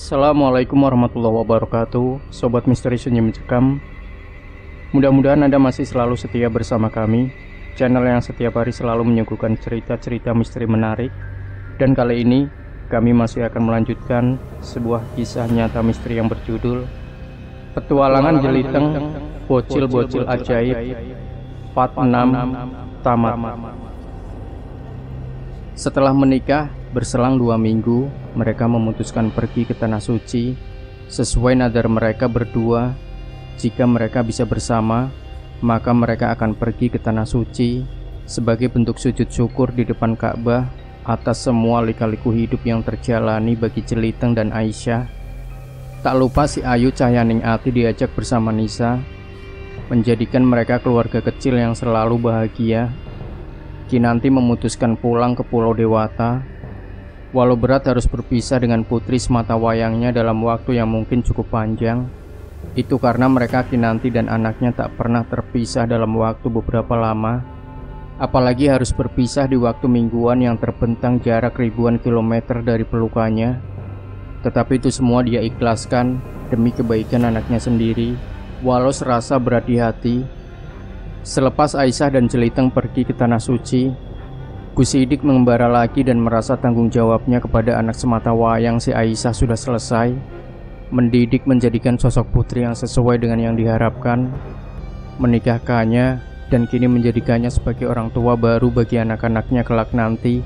Assalamualaikum warahmatullahi wabarakatuh, Sobat Misteri Sunyi Mencekam. Mudah-mudahan Anda masih selalu setia bersama kami, channel yang setiap hari selalu menyuguhkan cerita-cerita misteri menarik. Dan kali ini kami masih akan melanjutkan sebuah kisah nyata misteri yang berjudul Petualangan Jeliteng Bocil-Bocil Ajaib Part 6 tamat. Setelah menikah berselang 2 minggu, mereka memutuskan pergi ke Tanah Suci. Sesuai nadar mereka berdua, jika mereka bisa bersama, maka mereka akan pergi ke Tanah Suci sebagai bentuk sujud syukur di depan Ka'bah atas semua lika-liku hidup yang terjalani bagi Jeliteng dan Aisyah. Tak lupa si Ayu Cahyaning Ati diajak bersama Nisa, menjadikan mereka keluarga kecil yang selalu bahagia. Kinanti memutuskan pulang ke Pulau Dewata. Walau berat harus berpisah dengan putri semata wayangnya dalam waktu yang mungkin cukup panjang, itu karena mereka Kinanti dan anaknya tak pernah terpisah dalam waktu beberapa lama. Apalagi harus berpisah di waktu mingguan yang terbentang jarak ribuan kilometer dari pelukannya. Tetapi itu semua dia ikhlaskan demi kebaikan anaknya sendiri, walau serasa berat di hati. Selepas Aisyah dan Jeliteng pergi ke Tanah Suci, Gusidik mengembara lagi dan merasa tanggung jawabnya kepada anak semata wayang si Aisyah sudah selesai. Mendidik menjadikan sosok putri yang sesuai dengan yang diharapkan, menikahkannya, dan kini menjadikannya sebagai orang tua baru bagi anak-anaknya kelak nanti.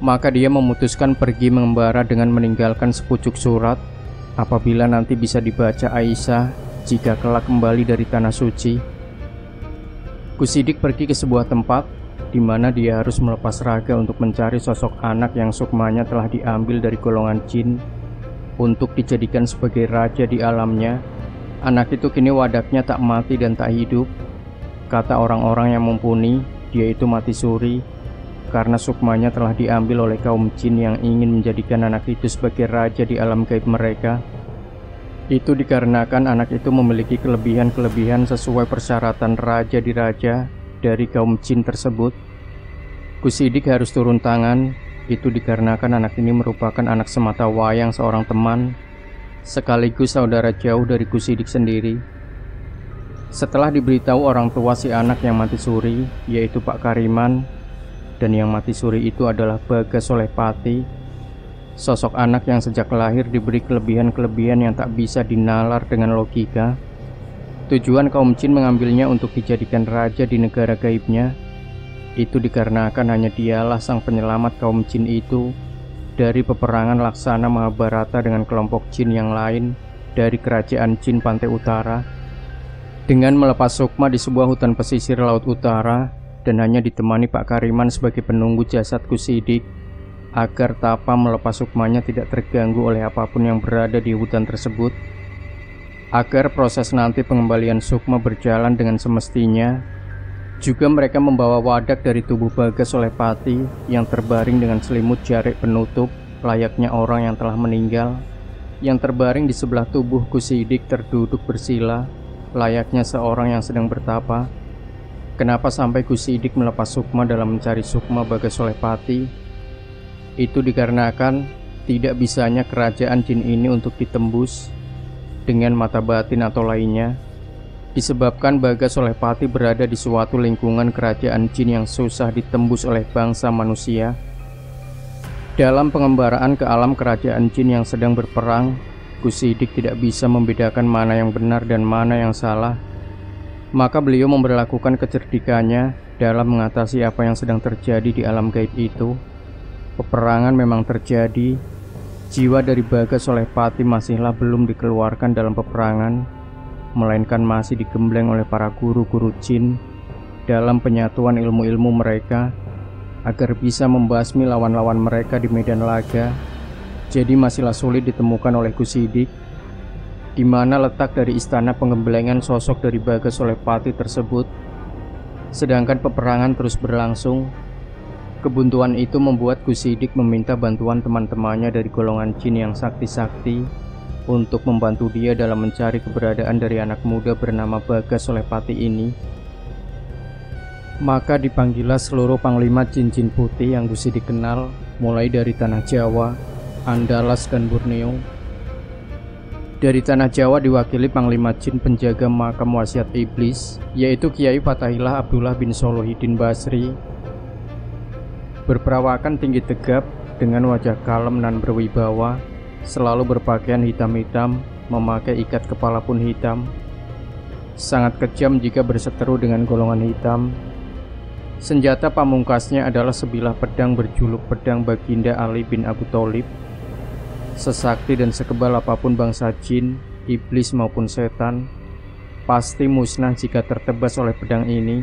Maka dia memutuskan pergi mengembara dengan meninggalkan sepucuk surat apabila nanti bisa dibaca Aisyah jika kelak kembali dari Tanah Suci. Gusidik pergi ke sebuah tempat di mana dia harus melepas raga untuk mencari sosok anak yang sukmanya telah diambil dari golongan jin untuk dijadikan sebagai raja di alamnya. Anak itu kini wadaknya tak mati dan tak hidup. Kata orang-orang yang mumpuni, dia itu mati suri karena sukmanya telah diambil oleh kaum jin yang ingin menjadikan anak itu sebagai raja di alam gaib mereka. Itu dikarenakan anak itu memiliki kelebihan-kelebihan sesuai persyaratan raja di raja dari kaum jin tersebut. Gusidik harus turun tangan. Itu dikarenakan anak ini merupakan anak semata wayang seorang teman, sekaligus saudara jauh dari Gusidik sendiri. Setelah diberitahu orang tua si anak yang mati suri, yaitu Pak Kariman, dan yang mati suri itu adalah Bagas Solehpati, sosok anak yang sejak lahir diberi kelebihan-kelebihan yang tak bisa dinalar dengan logika. Tujuan kaum jin mengambilnya untuk dijadikan raja di negara gaibnya. Itu dikarenakan hanya dialah sang penyelamat kaum jin itu dari peperangan Laksana Mahabharata dengan kelompok jin yang lain dari kerajaan jin pantai utara. Dengan melepas sukma di sebuah hutan pesisir laut utara dan hanya ditemani Pak Kariman sebagai penunggu jasad Gusidik, agar tapa melepas sukmanya tidak terganggu oleh apapun yang berada di hutan tersebut, agar proses nanti pengembalian sukma berjalan dengan semestinya. Juga mereka membawa wadak dari tubuh Bagas Solehpati yang terbaring dengan selimut jarik penutup layaknya orang yang telah meninggal, yang terbaring di sebelah tubuh Gusidik terduduk bersila layaknya seorang yang sedang bertapa. Kenapa sampai Gusidik melepas sukma dalam mencari sukma Bagas Solehpati? Itu dikarenakan tidak bisanya kerajaan jin ini untuk ditembus dengan mata batin atau lainnya, disebabkan Bagas Solehpati berada di suatu lingkungan kerajaan jin yang susah ditembus oleh bangsa manusia. Dalam pengembaraan ke alam kerajaan jin yang sedang berperang, Gusidik tidak bisa membedakan mana yang benar dan mana yang salah. Maka beliau memberlakukan kecerdikannya dalam mengatasi apa yang sedang terjadi di alam gaib itu. Peperangan memang terjadi. Jiwa dari Bagas Solehpati masihlah belum dikeluarkan dalam peperangan, melainkan masih digembleng oleh para guru-guru jin dalam penyatuan ilmu-ilmu mereka agar bisa membasmi lawan-lawan mereka di medan laga. Jadi masihlah sulit ditemukan oleh Gusidik di mana letak dari istana penggemblengan sosok dari Bagas Solehpati tersebut. Sedangkan peperangan terus berlangsung. Kebuntuan itu membuat Gusidik meminta bantuan teman-temannya dari golongan jin yang sakti-sakti untuk membantu dia dalam mencari keberadaan dari anak muda bernama Bagas Solehpati ini. Maka dipanggillah seluruh panglima jin-jin putih yang Gusidik kenal, mulai dari tanah Jawa, Andalas dan Borneo. Dari tanah Jawa diwakili Panglima Jin penjaga makam wasiat iblis, yaitu Kiai Fathahillah Abdullah bin Sholohiddin Basri. Berperawakan tinggi tegap dengan wajah kalem dan berwibawa, selalu berpakaian hitam-hitam, memakai ikat kepala pun hitam. Sangat kejam jika berseteru dengan golongan hitam. Senjata pamungkasnya adalah sebilah pedang berjuluk pedang Baginda Ali bin Abu Tholib. Sesakti dan sekebal apapun bangsa jin, iblis maupun setan, pasti musnah jika tertebas oleh pedang ini.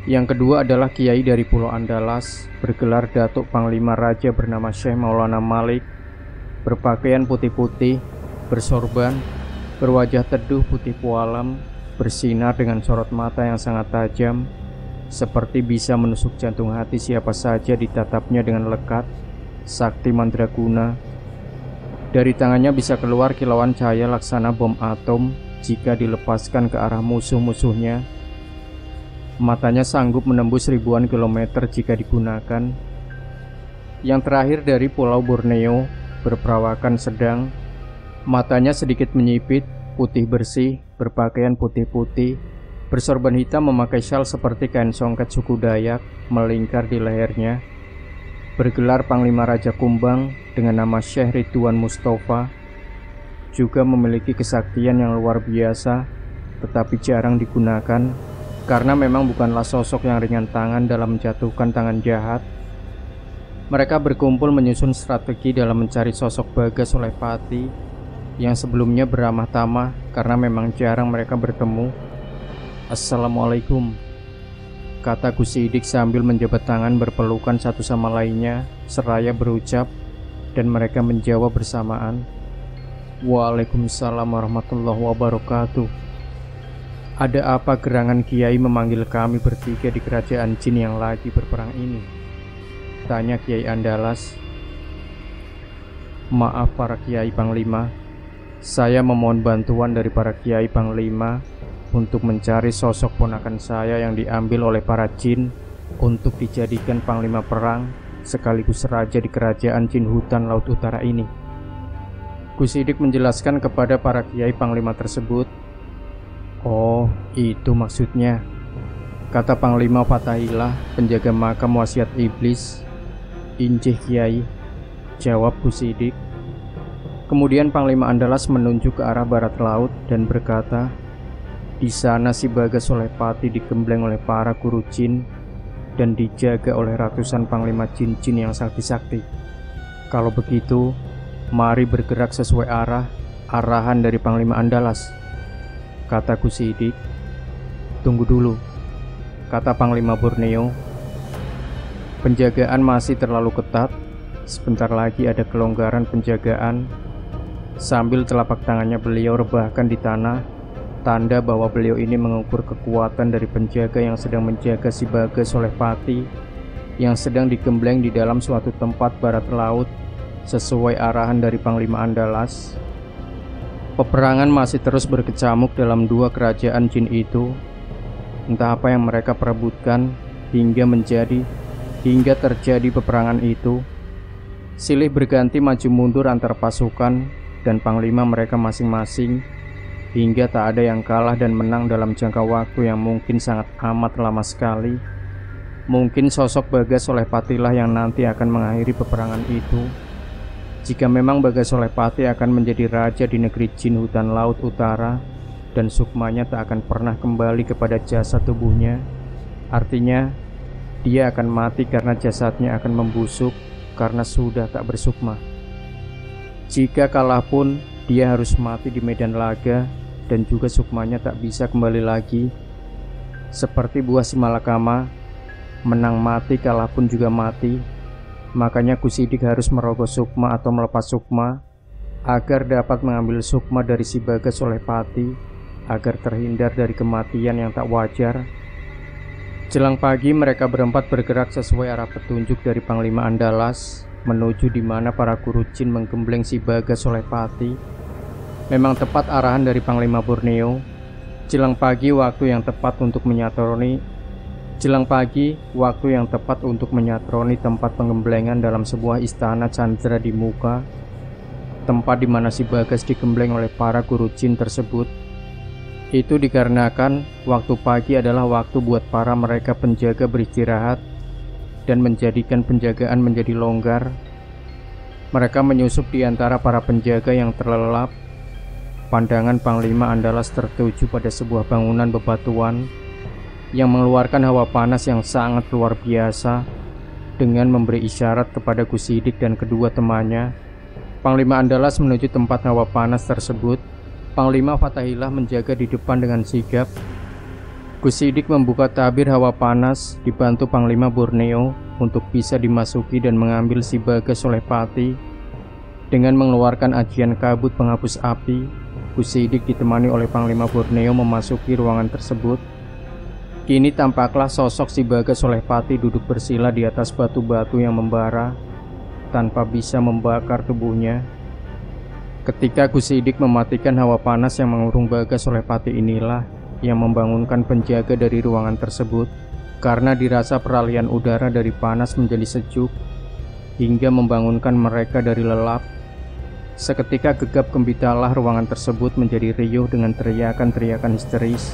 Yang kedua adalah Kiai dari Pulau Andalas, bergelar Datuk Panglima Raja bernama Syekh Maulana Malik, berpakaian putih-putih, bersorban, berwajah teduh putih pualam, bersinar dengan sorot mata yang sangat tajam, seperti bisa menusuk jantung hati siapa saja ditatapnya dengan lekat, sakti mandraguna. Dari tangannya bisa keluar kilauan cahaya laksana bom atom jika dilepaskan ke arah musuh-musuhnya. Matanya sanggup menembus ribuan kilometer jika digunakan. Yang terakhir dari Pulau Borneo, berperawakan sedang, matanya sedikit menyipit, putih bersih, berpakaian putih-putih, bersorban hitam, memakai syal seperti kain songket suku Dayak melingkar di lehernya. Bergelar Panglima Raja Kumbang dengan nama Syekh Ridwan Mustafa, juga memiliki kesaktian yang luar biasa, tetapi jarang digunakan karena memang bukanlah sosok yang ringan tangan dalam menjatuhkan tangan jahat. Mereka berkumpul menyusun strategi dalam mencari sosok Bagas Sulepati yang sebelumnya beramah tamah karena memang jarang mereka bertemu. Assalamualaikum, kata Gus Sidik sambil menjabat tangan berpelukan satu sama lainnya seraya berucap, dan mereka menjawab bersamaan. Waalaikumsalam warahmatullahi wabarakatuh. Ada apa gerangan Kiai memanggil kami bertiga di kerajaan jin yang lagi berperang ini? Tanya Kiai Andalas. Maaf para Kiai Panglima, saya memohon bantuan dari para Kiai Panglima untuk mencari sosok ponakan saya yang diambil oleh para jin untuk dijadikan panglima perang sekaligus raja di kerajaan jin hutan laut utara ini. Gus Sidik menjelaskan kepada para Kiai Panglima tersebut. Oh, itu maksudnya, kata Panglima Fathahillah, penjaga makam wasiat iblis. Injih Kiai, jawab Gus Sidik. Kemudian Panglima Andalas menunjuk ke arah barat laut dan berkata, di sana si Bagas Sulepati digembleng oleh para guru jin dan dijaga oleh ratusan panglima jin-jin yang sakti-sakti. Kalau begitu, mari bergerak sesuai arahan dari Panglima Andalas, kata Gus Sidik. Tunggu dulu, kata Panglima Borneo. Penjagaan masih terlalu ketat. Sebentar lagi ada kelonggaran penjagaan. Sambil telapak tangannya beliau rebahkan di tanah, tanda bahwa beliau ini mengukur kekuatan dari penjaga yang sedang menjaga si Bagas Sulepati yang sedang digembleng di dalam suatu tempat barat laut sesuai arahan dari Panglima Andalas. Peperangan masih terus berkecamuk dalam dua kerajaan jin itu. Entah apa yang mereka perebutkan hingga terjadi peperangan itu. Silih berganti maju mundur antar pasukan dan panglima mereka masing-masing, hingga tak ada yang kalah dan menang dalam jangka waktu yang mungkin sangat amat lama sekali. Mungkin sosok Bagas Sulepati lah yang nanti akan mengakhiri peperangan itu. Jika memang Bagas Sulepati akan menjadi raja di negeri jin hutan laut utara dan sukmanya tak akan pernah kembali kepada jasad tubuhnya, artinya dia akan mati karena jasadnya akan membusuk karena sudah tak bersukma. Jika kalah pun, dia harus mati di medan laga dan juga sukmanya tak bisa kembali lagi. Seperti buah si malakama, menang mati, kalah pun juga mati. Makanya Gus Sidik harus merogoh sukma atau melepas sukma agar dapat mengambil sukma dari si Bagas Sulepati, agar terhindar dari kematian yang tak wajar. Jelang pagi mereka berempat bergerak sesuai arah petunjuk dari Panglima Andalas menuju di mana para guru jin menggembleng si Bagas Sulepati. Memang tepat arahan dari Panglima Borneo. Jelang pagi waktu yang tepat untuk menyaroni tempat penggemblengan dalam sebuah istana chandra di muka. tempat di mana si Bagas digembleng oleh para guru jin tersebut. Itu dikarenakan waktu pagi adalah waktu buat para mereka penjaga beristirahat dan menjadikan penjagaan menjadi longgar. Mereka menyusup di antara para penjaga yang terlelap. Pandangan Panglima Andalas tertuju pada sebuah bangunan bebatuan yang mengeluarkan hawa panas yang sangat luar biasa. Dengan memberi isyarat kepada Gusidik dan kedua temannya, Panglima Andalas menuju tempat hawa panas tersebut. Panglima Fathaillah menjaga di depan dengan sigap. Gusidik membuka tabir hawa panas dibantu Panglima Borneo untuk bisa dimasuki dan mengambil si Bagas oleh Pati. Dengan mengeluarkan ajian kabut penghapus api, Gusidik ditemani oleh Panglima Borneo memasuki ruangan tersebut. Kini tampaklah sosok si Bagas oleh Pati duduk bersila di atas batu-batu yang membara tanpa bisa membakar tubuhnya. Ketika Gusidik mematikan hawa panas yang mengurung Bagas oleh Pati, inilah yang membangunkan penjaga dari ruangan tersebut, karena dirasa peralihan udara dari panas menjadi sejuk hingga membangunkan mereka dari lelap. Seketika gegap gempitalah ruangan tersebut menjadi riuh dengan teriakan-teriakan histeris.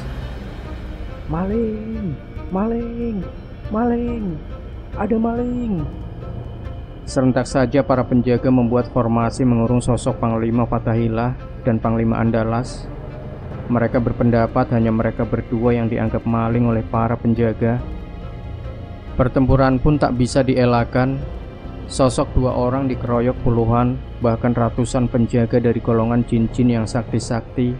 "Maling! Maling! Maling! Ada maling!" Serentak saja para penjaga membuat formasi mengurung sosok Panglima Fathaillah dan Panglima Andalas. Mereka berpendapat hanya mereka berdua yang dianggap maling oleh para penjaga. Pertempuran pun tak bisa dielakkan. Sosok dua orang dikeroyok puluhan, bahkan ratusan penjaga dari golongan jin-jin yang sakti-sakti.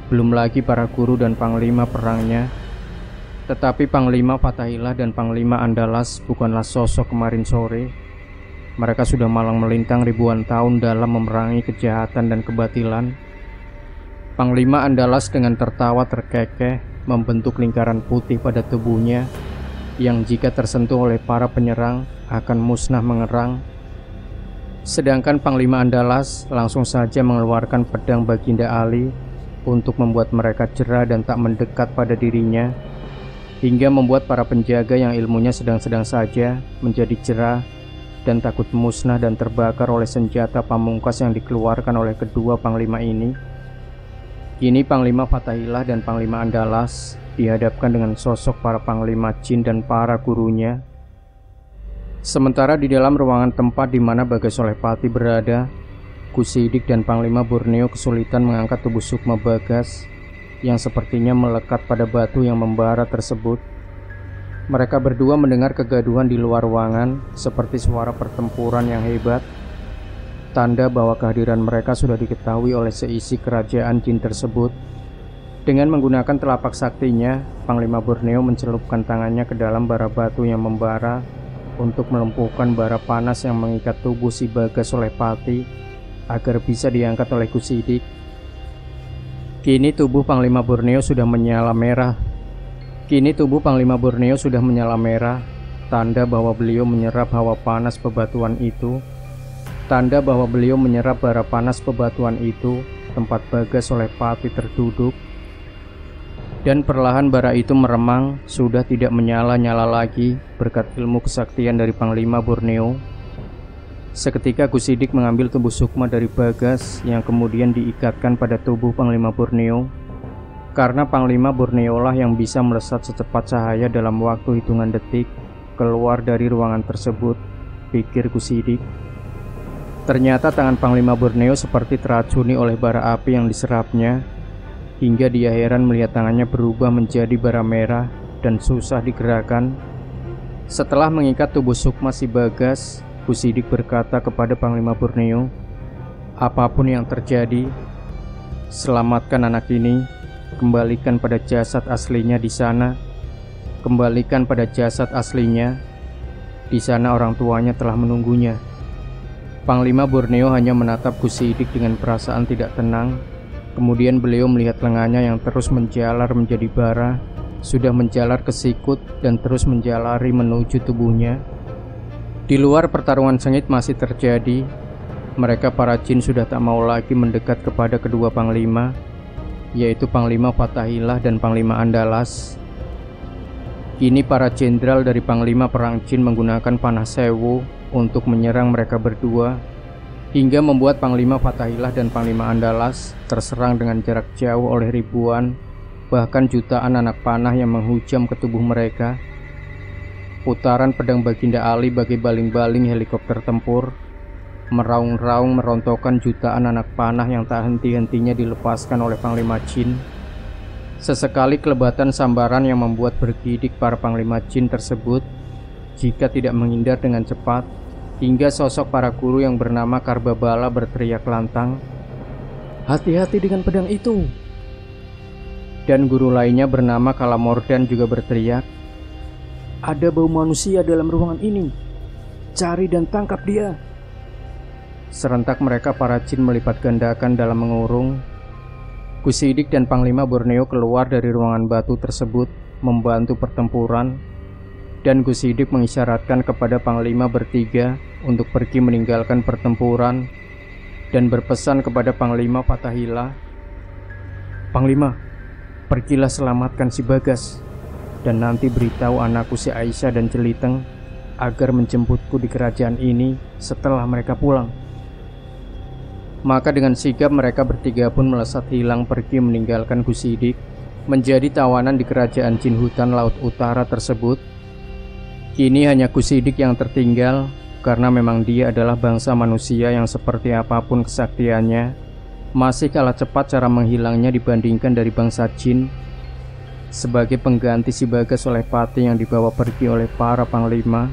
Belum lagi para guru dan panglima perangnya. Tetapi Panglima Fathaillah dan Panglima Andalas bukanlah sosok kemarin sore. Mereka sudah malang melintang ribuan tahun dalam memerangi kejahatan dan kebatilan. Panglima Andalas dengan tertawa terkekeh membentuk lingkaran putih pada tubuhnya yang jika tersentuh oleh para penyerang akan musnah mengerang. Sedangkan Panglima Andalas langsung saja mengeluarkan pedang Baginda Ali untuk membuat mereka jera dan tak mendekat pada dirinya, hingga membuat para penjaga yang ilmunya sedang-sedang saja menjadi jera dan takut musnah dan terbakar oleh senjata pamungkas yang dikeluarkan oleh kedua panglima ini. Kini Panglima Fathaillah dan Panglima Andalas dihadapkan dengan sosok para panglima jin dan para gurunya. Sementara di dalam ruangan tempat di mana Bagas oleh Pati berada, Gusidik dan Panglima Borneo kesulitan mengangkat tubuh Sukma Bagas yang sepertinya melekat pada batu yang membara tersebut. Mereka berdua mendengar kegaduhan di luar ruangan seperti suara pertempuran yang hebat, tanda bahwa kehadiran mereka sudah diketahui oleh seisi kerajaan jin tersebut. Dengan menggunakan telapak saktinya, Panglima Borneo mencelupkan tangannya ke dalam bara batu yang membara untuk melumpuhkan bara panas yang mengikat tubuh si Bagas oleh Pati agar bisa diangkat oleh Gusidik. Kini tubuh Panglima Borneo sudah menyala merah. Tanda bahwa beliau menyerap hawa panas bebatuan itu. Tanda bahwa beliau menyerap bara panas bebatuan itu, tempat Bagas oleh Pati terduduk. Dan perlahan bara itu meremang, sudah tidak menyala-nyala lagi berkat ilmu kesaktian dari Panglima Borneo. Seketika Gusidik mengambil tubuh Sukma dari Bagas yang kemudian diikatkan pada tubuh Panglima Borneo. Karena Panglima Borneo lah yang bisa melesat secepat cahaya dalam waktu hitungan detik keluar dari ruangan tersebut, pikir Gusidik. Ternyata tangan Panglima Borneo seperti teracuni oleh bara api yang diserapnya, hingga dia heran melihat tangannya berubah menjadi bara merah dan susah digerakkan. Setelah mengikat tubuh Sukma si Bagas, Gusidik berkata kepada Panglima Borneo, "Apapun yang terjadi, selamatkan anak ini, kembalikan pada jasad aslinya di sana. Kembalikan pada jasad aslinya. Di sana orang tuanya telah menunggunya." Panglima Borneo hanya menatap Gusidik dengan perasaan tidak tenang. Kemudian beliau melihat lengannya yang terus menjalar menjadi bara, sudah menjalar ke sikut dan terus menjalari menuju tubuhnya. Di luar pertarungan sengit masih terjadi. Mereka para jin sudah tak mau lagi mendekat kepada kedua panglima, yaitu Panglima Fathaillah dan Panglima Andalas. Kini para jenderal dari Panglima Perang Jin menggunakan panah sewu untuk menyerang mereka berdua. hingga membuat Panglima Fathaillah dan Panglima Andalas terserang dengan jarak jauh oleh ribuan, bahkan jutaan anak panah yang menghujam ke tubuh mereka. Putaran pedang Baginda Ali bagai baling-baling helikopter tempur, meraung-raung merontokkan jutaan anak panah yang tak henti-hentinya dilepaskan oleh Panglima Jin. Sesekali kelebatan sambaran yang membuat bergidik para Panglima Jin tersebut jika tidak menghindar dengan cepat, hingga sosok para guru yang bernama Karbabala berteriak lantang, "Hati-hati dengan pedang itu!" Dan guru lainnya bernama Kalamordan juga berteriak, "Ada bau manusia dalam ruangan ini, cari dan tangkap dia!" Serentak mereka para jin melipat gandakan dalam mengurung. Gusidik dan Panglima Borneo keluar dari ruangan batu tersebut membantu pertempuran, dan Gusidik mengisyaratkan kepada Panglima bertiga untuk pergi meninggalkan pertempuran dan berpesan kepada Panglima Fathaillah, "Panglima, pergilah selamatkan si Bagas, dan nanti beritahu anakku si Aisyah dan Jeliteng agar menjemputku di kerajaan ini setelah mereka pulang." Maka dengan sigap mereka bertiga pun melesat hilang pergi meninggalkan Gusidik menjadi tawanan di kerajaan jin hutan laut utara tersebut. Kini hanya Gusidik yang tertinggal, karena memang dia adalah bangsa manusia yang seperti apapun kesaktiannya, masih kalah cepat cara menghilangnya dibandingkan dari bangsa jin. Sebagai pengganti si Bagas oleh Pati yang dibawa pergi oleh para panglima,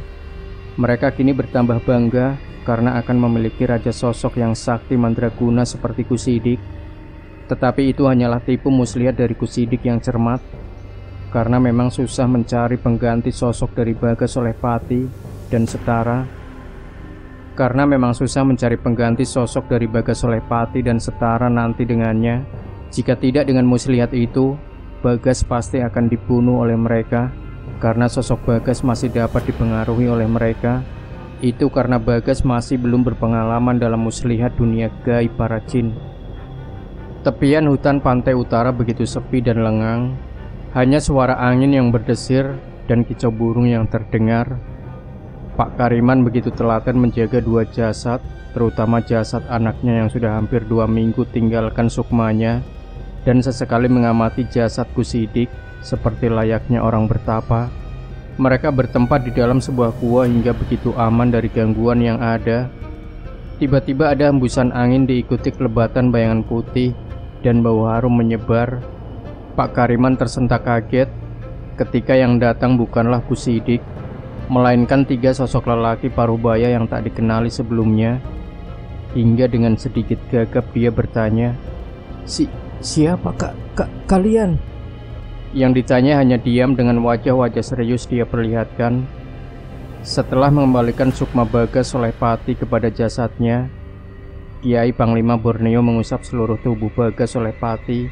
mereka kini bertambah bangga karena akan memiliki raja sosok yang sakti mandraguna seperti Gusidik. Tetapi itu hanyalah tipu muslihat dari Gusidik yang cermat, karena memang susah mencari pengganti sosok dari Bagas oleh Pati dan Setara. Karena memang susah mencari pengganti sosok dari Bagas oleh Pati dan Setara nanti dengannya. Jika tidak dengan muslihat itu, Bagas pasti akan dibunuh oleh mereka, karena sosok Bagas masih dapat dipengaruhi oleh mereka. Itu karena Bagas masih belum berpengalaman dalam muslihat dunia gaib para jin. Tepian hutan pantai utara begitu sepi dan lengang, hanya suara angin yang berdesir dan kicau burung yang terdengar. Pak Kariman begitu telaten menjaga dua jasad, terutama jasad anaknya yang sudah hampir 2 minggu tinggalkan sukmanya, dan sesekali mengamati jasad Gusidik seperti layaknya orang bertapa. Mereka bertempat di dalam sebuah gua hingga begitu aman dari gangguan yang ada. Tiba-tiba ada hembusan angin diikuti kelebatan bayangan putih dan bau harum menyebar. Pak Kariman tersentak kaget ketika yang datang bukanlah Gusidik, melainkan 3 sosok lelaki parubaya yang tak dikenali sebelumnya. Hingga dengan sedikit gagap dia bertanya, Siapa kalian?" Yang ditanya hanya diam dengan wajah-wajah serius dia perlihatkan. Setelah mengembalikan sukma Bagas oleh Pati kepada jasadnya, Kiai Panglima Borneo mengusap seluruh tubuh Bagas oleh Pati,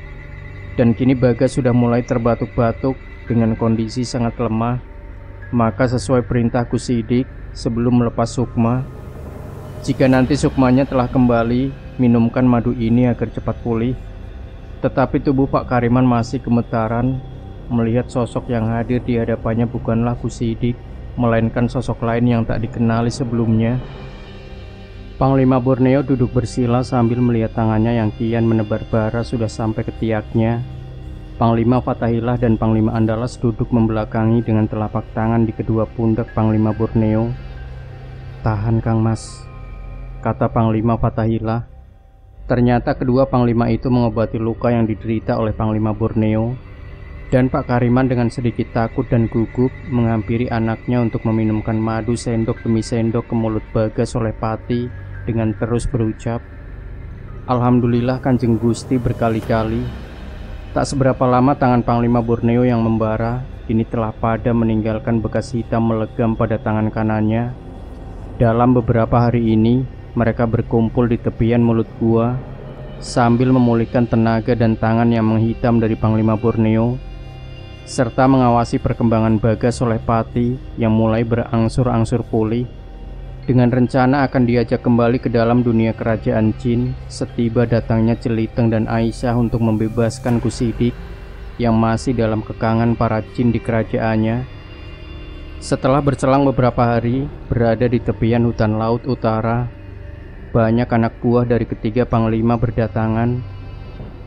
dan kini Bagas sudah mulai terbatuk-batuk dengan kondisi sangat lemah. Maka sesuai perintah Gusidik sebelum melepas sukma, jika nanti sukmanya telah kembali, minumkan madu ini agar cepat pulih. Tetapi tubuh Pak Kariman masih gemetaran melihat sosok yang hadir di hadapannya bukanlah Gusidik, melainkan sosok lain yang tak dikenali sebelumnya. Panglima Borneo duduk bersila sambil melihat tangannya yang kian menebar bara sudah sampai ke tiaknya. Panglima Fathaillah dan Panglima Andalas duduk membelakangi dengan telapak tangan di kedua pundak Panglima Borneo. "Tahan Kang Mas," kata Panglima Fathaillah. Ternyata kedua panglima itu mengobati luka yang diderita oleh Panglima Borneo, dan Pak Kariman dengan sedikit takut dan gugup menghampiri anaknya untuk meminumkan madu sendok demi sendok ke mulut Bagas oleh Pati dengan terus berucap, "Alhamdulillah Kanjeng Gusti berkali-kali." Tak seberapa lama tangan Panglima Borneo yang membara kini telah pada meninggalkan bekas hitam melegam pada tangan kanannya. Dalam beberapa hari ini mereka berkumpul di tepian mulut gua sambil memulihkan tenaga dan tangan yang menghitam dari Panglima Borneo, serta mengawasi perkembangan Bagas oleh Pati yang mulai berangsur-angsur pulih, dengan rencana akan diajak kembali ke dalam dunia kerajaan jin setiba datangnya Jeliteng dan Aisyah untuk membebaskan Gusidik yang masih dalam kekangan para jin di kerajaannya. Setelah berselang beberapa hari berada di tepian hutan laut utara, banyak anak buah dari ketiga panglima berdatangan.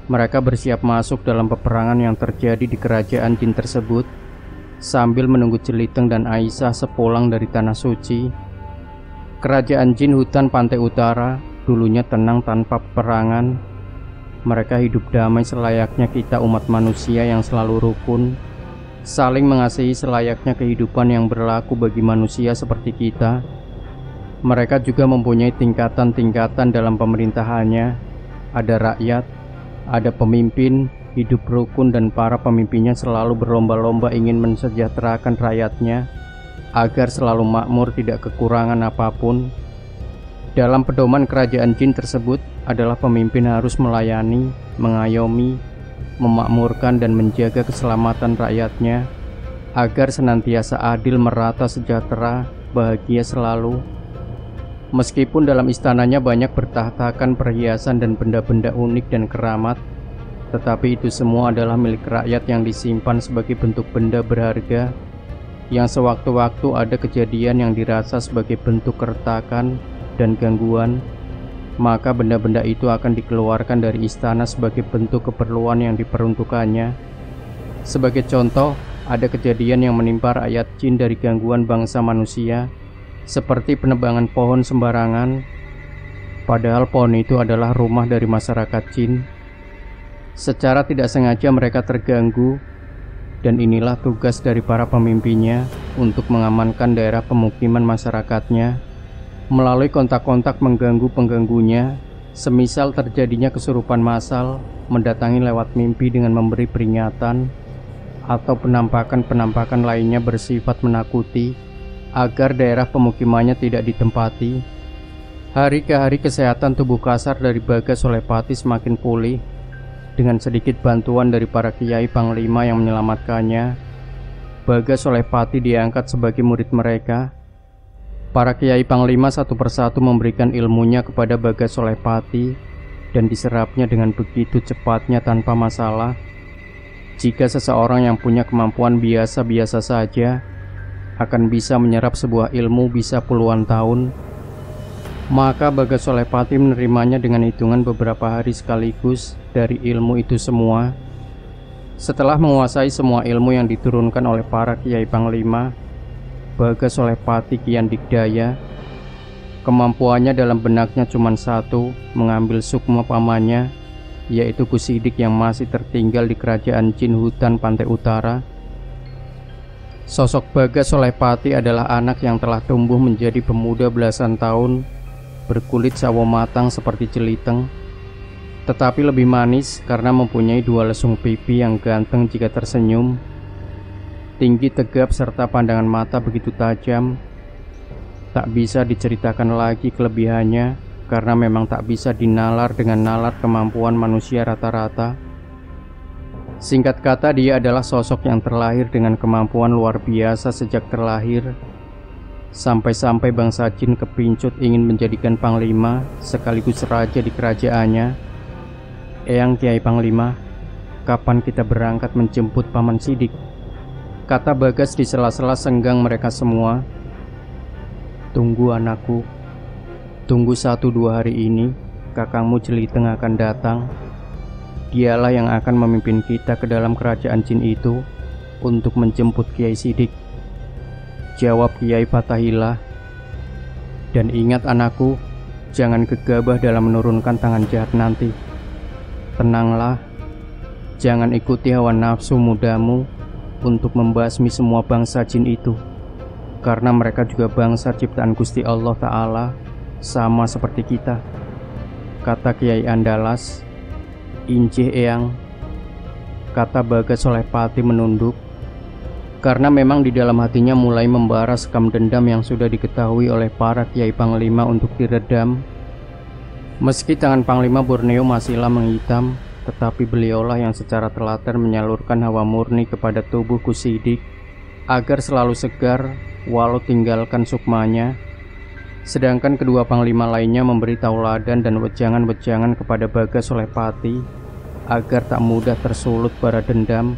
Mereka bersiap masuk dalam peperangan yang terjadi di kerajaan jin tersebut sambil menunggu Jeliteng dan Aisyah sepulang dari Tanah Suci. Kerajaan jin hutan pantai utara dulunya tenang tanpa peperangan. Mereka hidup damai selayaknya kita umat manusia yang selalu rukun, saling mengasihi selayaknya kehidupan yang berlaku bagi manusia seperti kita. Mereka juga mempunyai tingkatan-tingkatan dalam pemerintahannya. Ada rakyat, ada pemimpin, hidup rukun, dan para pemimpinnya selalu berlomba-lomba ingin mensejahterakan rakyatnya agar selalu makmur, tidak kekurangan apapun. Dalam pedoman kerajaan jin tersebut adalah pemimpin harus melayani, mengayomi, memakmurkan dan menjaga keselamatan rakyatnya agar senantiasa adil, merata, sejahtera, bahagia selalu. Meskipun dalam istananya banyak bertahtakan perhiasan dan benda-benda unik dan keramat, tetapi itu semua adalah milik rakyat yang disimpan sebagai bentuk benda berharga yang sewaktu-waktu ada kejadian yang dirasa sebagai bentuk keretakan dan gangguan, maka benda-benda itu akan dikeluarkan dari istana sebagai bentuk keperluan yang diperuntukannya. Sebagai contoh, ada kejadian yang menimpa rakyat jin dari gangguan bangsa manusia, seperti penebangan pohon sembarangan, padahal pohon itu adalah rumah dari masyarakat jin. Secara tidak sengaja mereka terganggu, dan inilah tugas dari para pemimpinnya untuk mengamankan daerah pemukiman masyarakatnya melalui kontak-kontak mengganggu pengganggunya, semisal terjadinya kesurupan massal, mendatangi lewat mimpi dengan memberi peringatan, atau penampakan-penampakan lainnya bersifat menakuti agar daerah pemukimannya tidak ditempati. Hari ke hari kesehatan tubuh kasar dari Bagas Solepati semakin pulih. Dengan sedikit bantuan dari para kiai panglima yang menyelamatkannya, Bagas Solepati diangkat sebagai murid mereka. Para kiai panglima satu persatu memberikan ilmunya kepada Bagas Solepati dan diserapnya dengan begitu cepatnya tanpa masalah. Jika seseorang yang punya kemampuan biasa-biasa saja akan bisa menyerap sebuah ilmu bisa puluhan tahun, maka Bagas Solepati menerimanya dengan hitungan beberapa hari sekaligus dari ilmu itu semua. Setelah menguasai semua ilmu yang diturunkan oleh para kiai panglima, Bagas Solepati kian dikdaya. Kemampuannya dalam benaknya cuma satu, mengambil sukma pamannya, yaitu Gusidik yang masih tertinggal di kerajaan jin hutan pantai utara. Sosok Bagas Solepati adalah anak yang telah tumbuh menjadi pemuda belasan tahun, berkulit sawo matang seperti Jeliteng, tetapi lebih manis karena mempunyai dua lesung pipi yang ganteng jika tersenyum, tinggi tegap serta pandangan mata begitu tajam. Tak bisa diceritakan lagi kelebihannya karena memang tak bisa dinalar dengan nalar kemampuan manusia rata-rata. Singkat kata, dia adalah sosok yang terlahir dengan kemampuan luar biasa sejak terlahir. Sampai-sampai bangsa jin kepincut ingin menjadikan panglima sekaligus raja di kerajaannya. "Eyang Kiai Panglima, kapan kita berangkat menjemput Paman Sidik?" kata Bagas di sela-sela senggang mereka semua. "Tunggu anakku, tunggu 1-2 hari ini, kakangmu Jeliteng akan datang. Dialah yang akan memimpin kita ke dalam kerajaan jin itu untuk menjemput Kiai Sidik," jawab Kiai Fatahillah. "Dan ingat anakku, jangan gegabah dalam menurunkan tangan jahat nanti. Tenanglah, jangan ikuti hawa nafsu mudamu untuk membasmi semua bangsa jin itu, karena mereka juga bangsa ciptaan Gusti Allah Ta'ala, sama seperti kita," kata Kiai Andalas. "Injih Eyang," kata Bagas Solepati menunduk, karena memang di dalam hatinya mulai membara sekam dendam yang sudah diketahui oleh para kiai panglima untuk diredam. Meski tangan Panglima Borneo masihlah menghitam, tetapi beliaulah yang secara telaten menyalurkan hawa murni kepada tubuh Gusidik agar selalu segar walau tinggalkan sukmanya. Sedangkan kedua panglima lainnya memberi tauladan dan wejangan-wejangan kepada Bagas Solepati agar tak mudah tersulut bara dendam.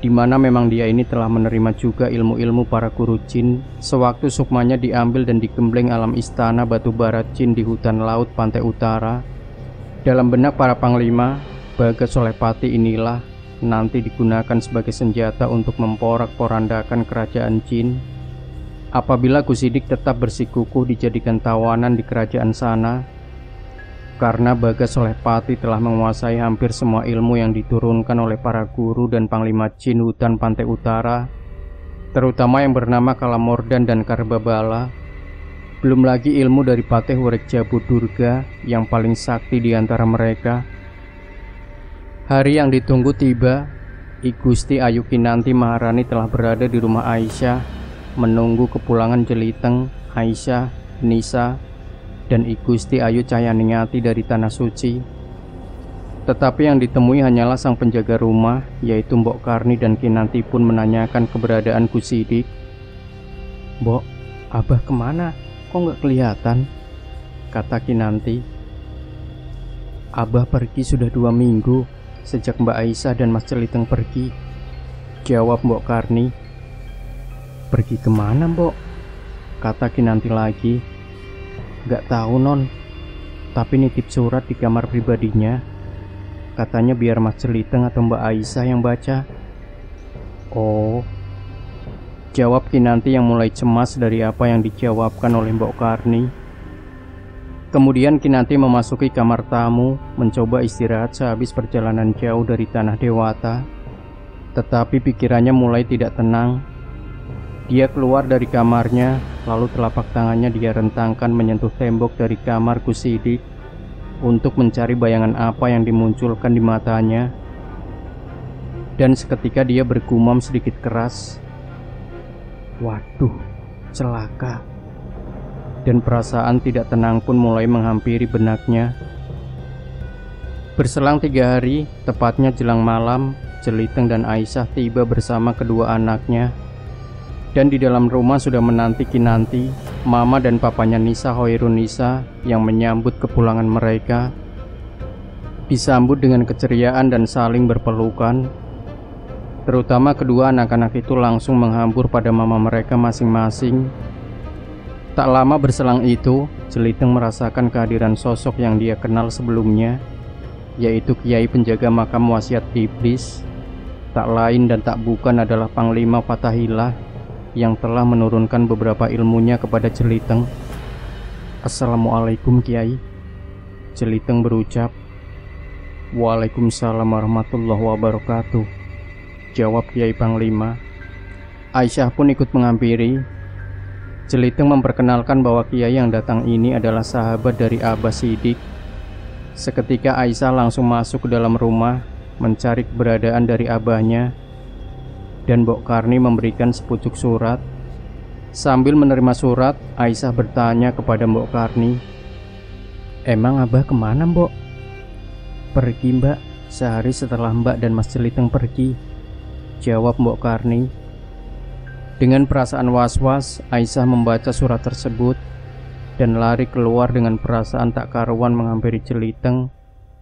di mana memang dia ini telah menerima juga ilmu-ilmu para guru jin sewaktu sukmanya diambil dan digembleng alam istana batu bara jin di hutan laut pantai utara. Dalam benak para panglima, Baga Solepati inilah nanti digunakan sebagai senjata untuk memporak-porandakan kerajaan jin. Apabila Gusidik tetap bersikukuh dijadikan tawanan di kerajaan sana, karena Baga Solepati telah menguasai hampir semua ilmu yang diturunkan oleh para guru dan panglima jin hutan pantai utara, terutama yang bernama Kalamordan dan Karbabala. Belum lagi ilmu dari Patih Hurek Jabu Durga yang paling sakti di antara mereka. Hari yang ditunggu tiba. I Gusti Ayu Kinanti Maharani telah berada di rumah Aisyah menunggu kepulangan Jeliteng, Aisyah, Nisa, dan I Gusti Ayu Cahyaningati dari Tanah Suci. Tetapi yang ditemui hanyalah sang penjaga rumah, yaitu Mbok Karni, dan Kinanti pun menanyakan keberadaan Gusidik. "Mbok, Abah kemana? Kok nggak kelihatan?" kata Kinanti. "Abah pergi sudah 2 minggu, sejak Mbak Aisyah dan Mas Jeliteng pergi," jawab Mbok Karni. "Pergi kemana, Mbok?" kata Kinanti lagi. "Gak tahu, Non, tapi nitip surat di kamar pribadinya. Katanya biar Mas Jeliteng atau Mbak Aisyah yang baca." "Oh," jawab Kinanti yang mulai cemas dari apa yang dijawabkan oleh Mbok Karni. Kemudian Kinanti memasuki kamar tamu, mencoba istirahat sehabis perjalanan jauh dari Tanah Dewata. Tetapi pikirannya mulai tidak tenang. Dia keluar dari kamarnya, lalu telapak tangannya dia rentangkan menyentuh tembok dari kamar Gusidik untuk mencari bayangan apa yang dimunculkan di matanya. Dan seketika dia bergumam sedikit keras, "Waduh, celaka." Dan perasaan tidak tenang pun mulai menghampiri benaknya. Berselang 3 hari, tepatnya jelang malam, Jeliteng dan Aisyah tiba bersama kedua anaknya. Dan di dalam rumah sudah menanti Kinanti, mama dan papanya Nisa Hoirun Nisa yang menyambut kepulangan mereka. Disambut dengan keceriaan dan saling berpelukan. Terutama kedua anak-anak itu langsung menghambur pada mama mereka masing-masing. Tak lama berselang itu, Jeliteng merasakan kehadiran sosok yang dia kenal sebelumnya, yaitu Kiai penjaga makam wasiat iblis. Tak lain dan tak bukan adalah Panglima Fathahilah yang telah menurunkan beberapa ilmunya kepada Jeliteng. "Assalamualaikum, Kiai," Jeliteng berucap. "Waalaikumsalam warahmatullahi wabarakatuh," jawab Kiai Panglima. Aisyah pun ikut menghampiri. Jeliteng memperkenalkan bahwa Kiai yang datang ini adalah sahabat dari Abah Sidik. Seketika Aisyah langsung masuk ke dalam rumah mencari keberadaan dari abahnya. Dan Mbok Karni memberikan sepucuk surat. Sambil menerima surat, Aisyah bertanya kepada Mbok Karni, "Emang Abah kemana, Mbok?" "Pergi, Mbak, sehari setelah Mbak dan Mas Jeliteng pergi," jawab Mbok Karni. Dengan perasaan was-was, Aisyah membaca surat tersebut dan lari keluar dengan perasaan tak karuan menghampiri Jeliteng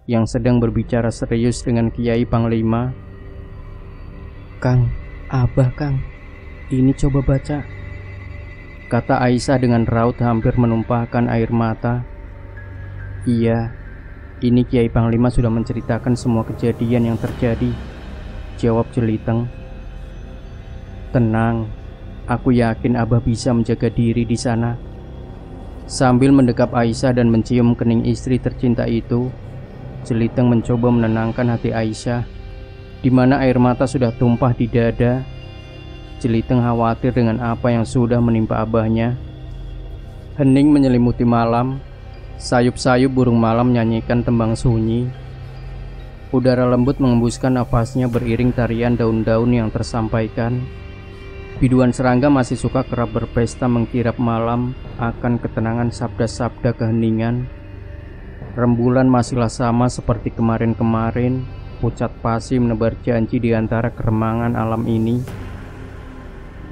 yang sedang berbicara serius dengan Kiai Panglima. "Kang, Abah Kang, ini coba baca," kata Aisyah dengan raut hampir menumpahkan air mata. "Iya, ini Kiai Panglima sudah menceritakan semua kejadian yang terjadi," jawab Jeliteng. "Tenang, aku yakin Abah bisa menjaga diri di sana." Sambil mendekap Aisyah dan mencium kening istri tercinta itu, Jeliteng mencoba menenangkan hati Aisyah, di mana air mata sudah tumpah di dada. Jeliteng khawatir dengan apa yang sudah menimpa abahnya. Hening menyelimuti malam. Sayup-sayup burung malam menyanyikan tembang sunyi. Udara lembut mengembuskan nafasnya beriring tarian daun-daun yang tersampaikan. Biduan serangga masih suka kerap berpesta mengkirap malam akan ketenangan sabda-sabda keheningan. Rembulan masihlah sama seperti kemarin-kemarin. Pucat pasi menebar janji di antara keremangan alam ini.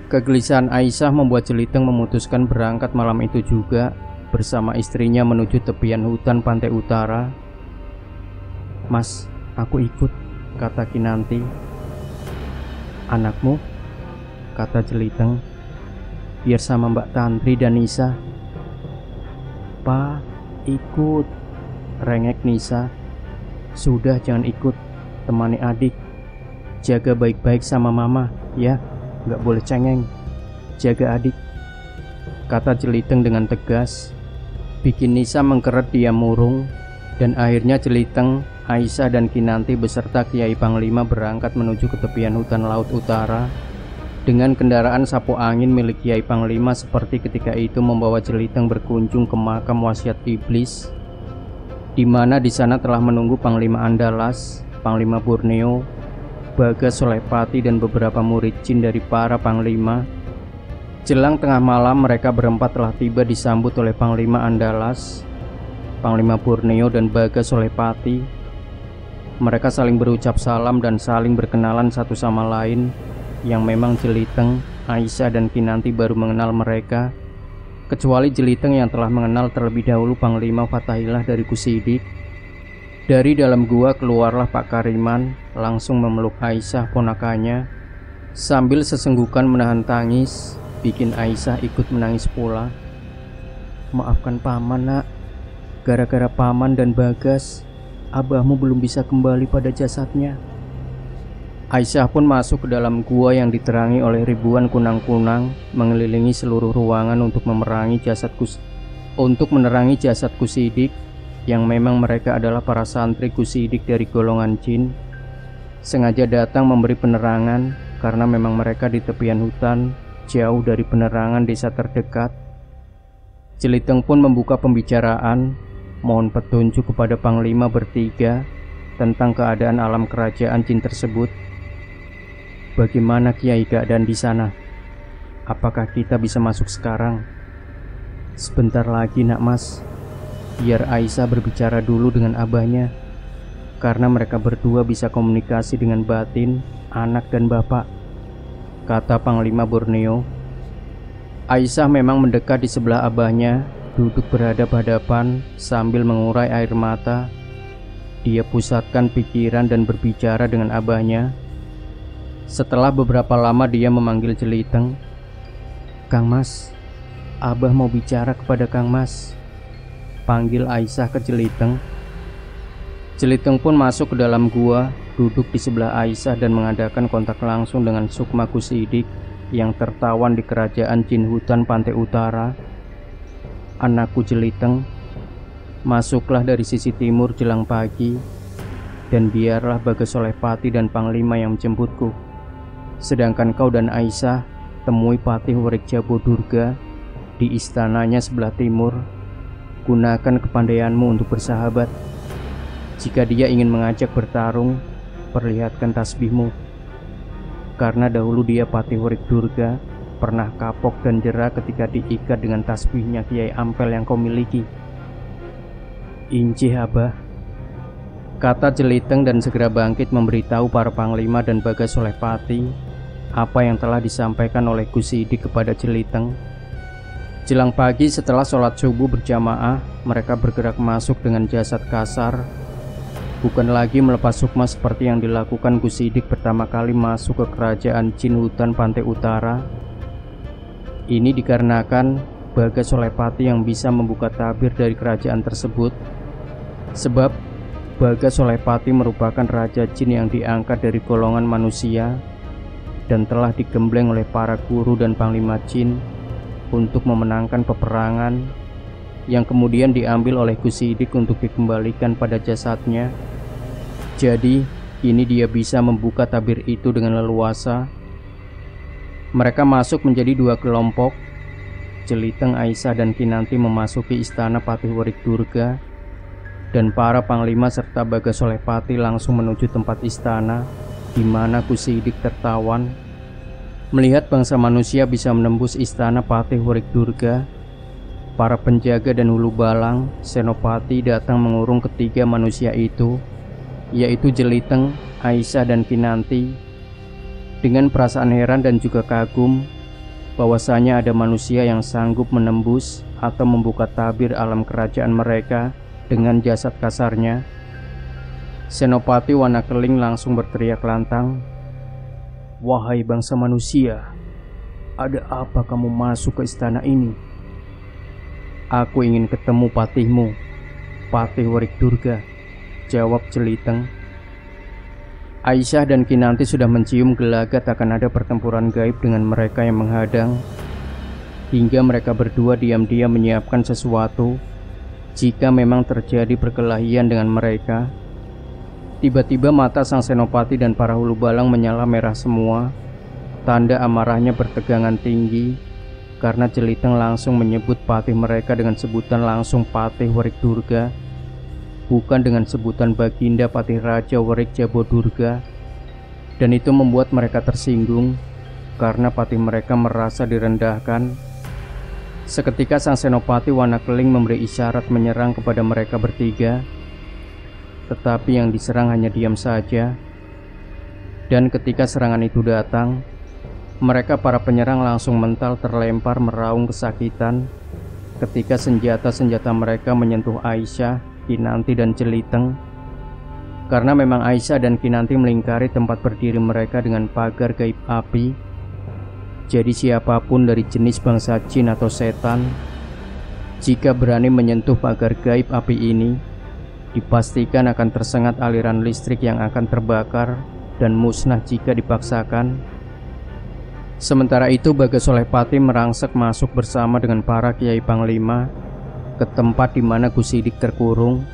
Kegelisahan Aisyah membuat Jeliteng memutuskan berangkat malam itu juga bersama istrinya menuju tepian hutan pantai utara. "Mas, aku ikut," kata Kinanti. "Anakmu?" kata Jeliteng. "Biar sama Mbak Tantri dan Nisa." "Pa, ikut," rengek Nisa. "Sudah, jangan ikut, temani adik. Jaga baik-baik sama mama, ya. Gak boleh cengeng. Jaga adik," kata Jeliteng dengan tegas. Bikin Nisa mengkeret diam murung. Dan akhirnya Jeliteng, Aisyah dan Kinanti beserta Kiai Panglima berangkat menuju ke tepian hutan laut utara dengan kendaraan sapu angin milik Kiai Panglima, seperti ketika itu membawa Jeliteng berkunjung ke makam wasiat iblis, di mana di sana telah menunggu Panglima Andalas, Panglima Borneo, Bagas Solepati dan beberapa murid jin dari para panglima. Jelang tengah malam mereka berempat telah tiba disambut oleh Panglima Andalas, Panglima Borneo dan Bagas Solepati. Mereka saling berucap salam dan saling berkenalan satu sama lain, yang memang Jeliteng, Aisyah dan Kinanti baru mengenal mereka, kecuali Jeliteng yang telah mengenal terlebih dahulu Panglima Fatahillah dari Kusidik. Dari dalam gua keluarlah Pak Kariman, langsung memeluk Aisyah ponakannya, sambil sesenggukan menahan tangis, bikin Aisyah ikut menangis pula. "Maafkan Paman, Nak. Gara-gara Paman dan Bagas, abahmu belum bisa kembali pada jasadnya." Aisyah pun masuk ke dalam gua yang diterangi oleh ribuan kunang-kunang mengelilingi seluruh ruangan untuk menerangi jasad Kusidik, yang memang mereka adalah para santri Kusidik dari golongan jin. Sengaja datang memberi penerangan karena memang mereka di tepian hutan, jauh dari penerangan desa terdekat. Jeliteng pun membuka pembicaraan, mohon petunjuk kepada Panglima bertiga tentang keadaan alam kerajaan jin tersebut. "Bagaimana Kiai keadaan di sana? Apakah kita bisa masuk sekarang?" "Sebentar lagi, Nak Mas. Biar Aisyah berbicara dulu dengan abahnya, karena mereka berdua bisa komunikasi dengan batin, anak dan bapak," kata Panglima Borneo. Aisyah memang mendekat di sebelah abahnya, duduk berhadap-hadapan sambil mengurai air mata. Dia pusatkan pikiran dan berbicara dengan abahnya. Setelah beberapa lama dia memanggil Jeliteng. "Kang Mas, abah mau bicara kepada Kang Mas," panggil Aisyah ke Jeliteng. Jeliteng pun masuk ke dalam gua, duduk di sebelah Aisyah dan mengadakan kontak langsung dengan Sukma Kusidik yang tertawan di kerajaan jin hutan pantai utara. "Anakku Jeliteng, masuklah dari sisi timur jelang pagi, dan biarlah Bagas Solepati dan Panglima yang menjemputku. Sedangkan kau dan Aisyah temui Patih Worik Jabo Durga di istananya sebelah timur. Gunakan kepandaianmu untuk bersahabat. Jika dia ingin mengajak bertarung, perlihatkan tasbihmu. Karena dahulu dia Patih Worik Durga pernah kapok dan jera ketika diikat dengan tasbihnya Kiai Ampel yang kau miliki." "Injih Abah," kata Jeliteng dan segera bangkit memberitahu para panglima dan Bagas Solepati apa yang telah disampaikan oleh Kusidik kepada Jeliteng. Jelang pagi setelah sholat subuh berjamaah, mereka bergerak masuk dengan jasad kasar, bukan lagi melepas sukma seperti yang dilakukan Kusidik pertama kali masuk ke kerajaan jin hutan pantai utara. Ini dikarenakan Bagas Solepati yang bisa membuka tabir dari kerajaan tersebut, sebab Bagas Solepati merupakan raja jin yang diangkat dari golongan manusia dan telah digembleng oleh para guru dan panglima jin untuk memenangkan peperangan yang kemudian diambil oleh Kusidik untuk dikembalikan pada jasadnya. Jadi, kini dia bisa membuka tabir itu dengan leluasa. Mereka masuk menjadi dua kelompok. Jeliteng, Aisyah dan Kinanti memasuki istana Patih Worik Durga, dan para panglima serta Bagas Solepati langsung menuju tempat istana di mana Kusidik tertawan. Melihat bangsa manusia bisa menembus istana Patih Worik Durga, para penjaga dan hulu balang senopati datang mengurung ketiga manusia itu, yaitu Jeliteng, Aisyah dan Kinanti, dengan perasaan heran dan juga kagum bahwasanya ada manusia yang sanggup menembus atau membuka tabir alam kerajaan mereka dengan jasad kasarnya. Senopati Wanakeling langsung berteriak lantang, Wahai bangsa manusia, ada apa kamu masuk ke istana ini? Aku ingin ketemu patihmu, Patih Warik Durga, jawab Jeliteng. Aisyah dan Kinanti sudah mencium gelagat akan ada pertempuran gaib dengan mereka yang menghadang, hingga mereka berdua diam-diam menyiapkan sesuatu jika memang terjadi perkelahian dengan mereka. Tiba-tiba mata sang senopati dan para hulu balang menyala merah semua, tanda amarahnya bertegangan tinggi karena Jeliteng langsung menyebut patih mereka dengan sebutan langsung Patih Warik Durga, bukan dengan sebutan Baginda Patih Raja Warik Jabodurga. Dan itu membuat mereka tersinggung karena patih mereka merasa direndahkan. Seketika sang senopati Wanakeling memberi isyarat menyerang kepada mereka bertiga, tetapi yang diserang hanya diam saja. Dan ketika serangan itu datang, mereka para penyerang langsung mental terlempar meraung kesakitan ketika senjata-senjata mereka menyentuh Aisyah, Kinanti dan Jeliteng. Karena memang Aisyah dan Kinanti melingkari tempat berdiri mereka dengan pagar gaib api. Jadi siapapun dari jenis bangsa jin atau setan, jika berani menyentuh pagar gaib api ini, dipastikan akan tersengat aliran listrik yang akan terbakar dan musnah jika dipaksakan. Sementara itu Bagas Solepati merangsek masuk bersama dengan para kiai panglima ke tempat di mana Gusidik terkurung.